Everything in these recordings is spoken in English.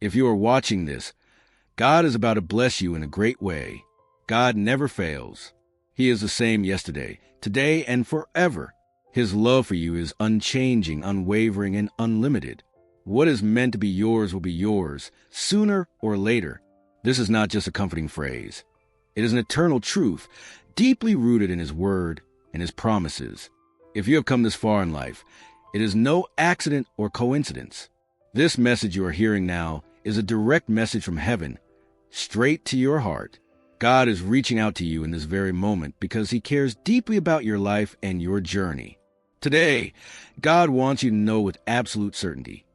If you are watching this, God is about to bless you in a great way. God never fails. He is the same yesterday, today, and forever. His love for you is unchanging, unwavering, and unlimited. What is meant to be yours will be yours, sooner or later. This is not just a comforting phrase. It is an eternal truth, deeply rooted in His Word and His promises. If you have come this far in life, it is no accident or coincidence. This message you are hearing now is a direct message from heaven, straight to your heart. God is reaching out to you in this very moment because He cares deeply about your life and your journey. Today, God wants you to know with absolute certainty,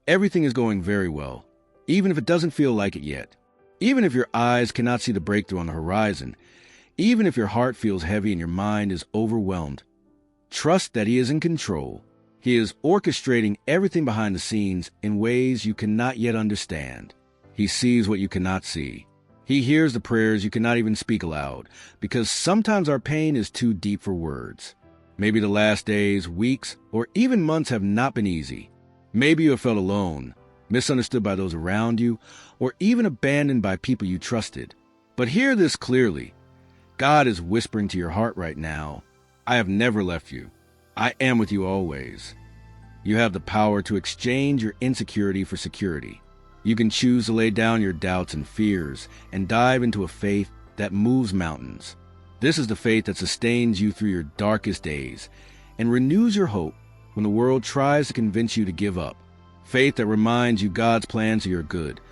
everything is going very well, even if it doesn't feel like it yet. Even if your eyes cannot see the breakthrough on the horizon, even if your heart feels heavy and your mind is overwhelmed, trust that He is in control. He is orchestrating everything behind the scenes in ways you cannot yet understand. He sees what you cannot see. He hears the prayers you cannot even speak aloud, because sometimes our pain is too deep for words. Maybe the last days, weeks, or even months have not been easy. Maybe you have felt alone, misunderstood by those around you, or even abandoned by people you trusted. But hear this clearly. God is whispering to your heart right now, I have never left you. I am with you always. You have the power to exchange your insecurity for security. You can choose to lay down your doubts and fears and dive into a faith that moves mountains. This is the faith that sustains you through your darkest days and renews your hope when the world tries to convince you to give up. Faith that reminds you God's plans are your good,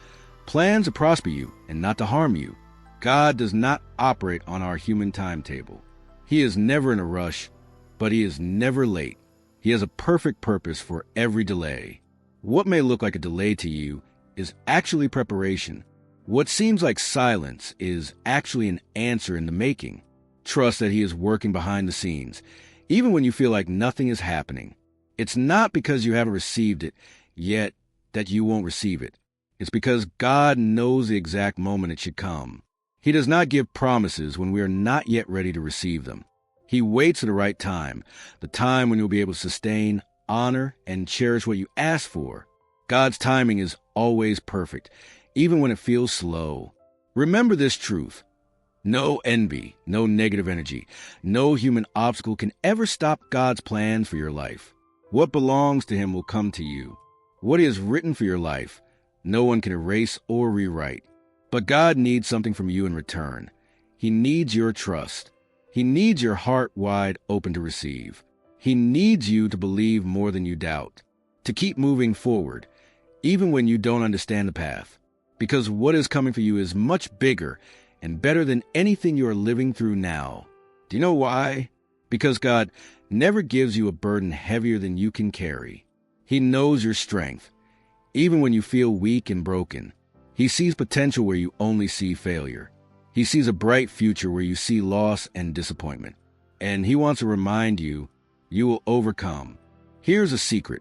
plans to prosper you and not to harm you. God does not operate on our human timetable. He is never in a rush, but He is never late. He has a perfect purpose for every delay. What may look like a delay to you is actually preparation. What seems like silence is actually an answer in the making. Trust that He is working behind the scenes, even when you feel like nothing is happening. It's not because you haven't received it yet that you won't receive it. It's because God knows the exact moment it should come. He does not give promises when we are not yet ready to receive them. He waits at the right time, the time when you'll be able to sustain, honor, and cherish what you ask for. God's timing is always perfect, even when it feels slow. Remember this truth. No envy, no negative energy, no human obstacle can ever stop God's plans for your life. What belongs to Him will come to you. What He has written for your life, no one can erase or rewrite. But God needs something from you in return. He needs your trust. He needs your heart wide open to receive. He needs you to believe more than you doubt, to keep moving forward, even when you don't understand the path. Because what is coming for you is much bigger and better than anything you are living through now. Do you know why? Because God never gives you a burden heavier than you can carry. He knows your strength, even when you feel weak and broken. He sees potential where you only see failure. He sees a bright future where you see loss and disappointment. And He wants to remind you, you will overcome. Here's a secret.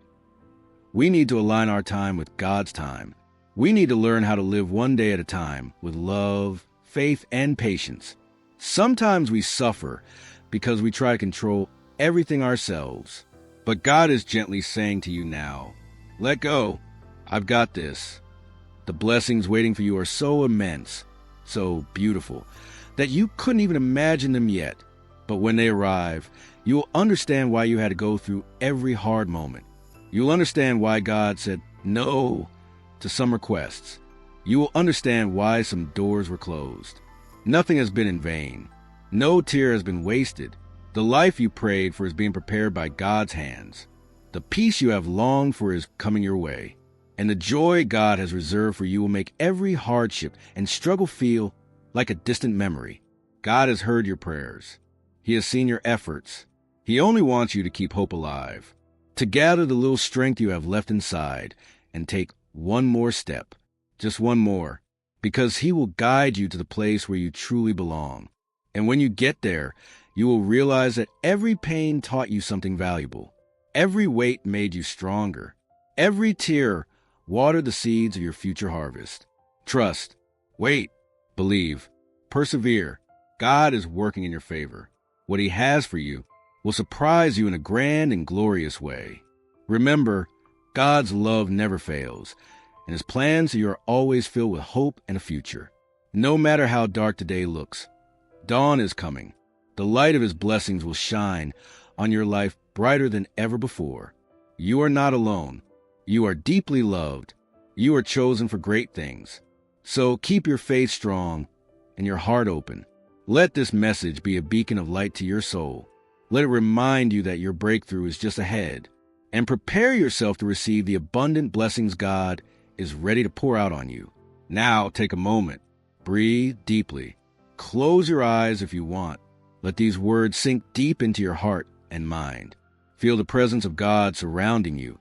We need to align our time with God's time. We need to learn how to live one day at a time with love, faith, and patience. Sometimes we suffer because we try to control everything ourselves. But God is gently saying to you now, let go. I've got this. The blessings waiting for you are so immense, so beautiful, that you couldn't even imagine them yet. But when they arrive, you will understand why you had to go through every hard moment. You'll understand why God said no to some requests. You will understand why some doors were closed. Nothing has been in vain. No tear has been wasted. The life you prayed for is being prepared by God's hands. The peace you have longed for is coming your way. And the joy God has reserved for you will make every hardship and struggle feel like a distant memory. God has heard your prayers. He has seen your efforts. He only wants you to keep hope alive, to gather the little strength you have left inside and take one more step, just one more, because He will guide you to the place where you truly belong. And when you get there, you will realize that every pain taught you something valuable. Every weight made you stronger. Every tear watered the seeds of your future harvest. Trust, wait, believe, persevere. God is working in your favor. What He has for you will surprise you in a grand and glorious way. Remember, God's love never fails, and His plans are always filled with hope and a future. No matter how dark the day looks, dawn is coming. The light of His blessings will shine on your life brighter than ever before. You are not alone. You are deeply loved. You are chosen for great things. So keep your faith strong and your heart open. Let this message be a beacon of light to your soul. Let it remind you that your breakthrough is just ahead. And prepare yourself to receive the abundant blessings God is ready to pour out on you. Now take a moment. Breathe deeply. Close your eyes if you want. Let these words sink deep into your heart and mind. Feel the presence of God surrounding you,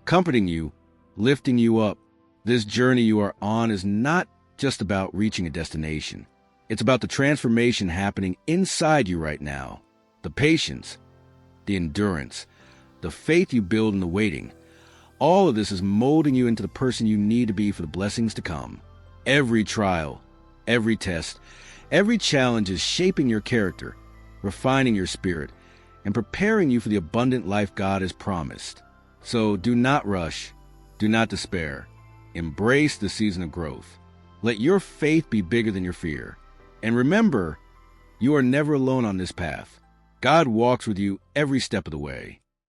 comforting you, lifting you up. This journey you are on is not just about reaching a destination. It's about the transformation happening inside you right now. The patience, the endurance, the faith you build in the waiting. All of this is molding you into the person you need to be for the blessings to come. Every trial, every test, every challenge is shaping your character, refining your spirit, and preparing you for the abundant life God has promised. So do not rush. Do not despair. Embrace the season of growth. Let your faith be bigger than your fear. And remember, you are never alone on this path. God walks with you every step of the way.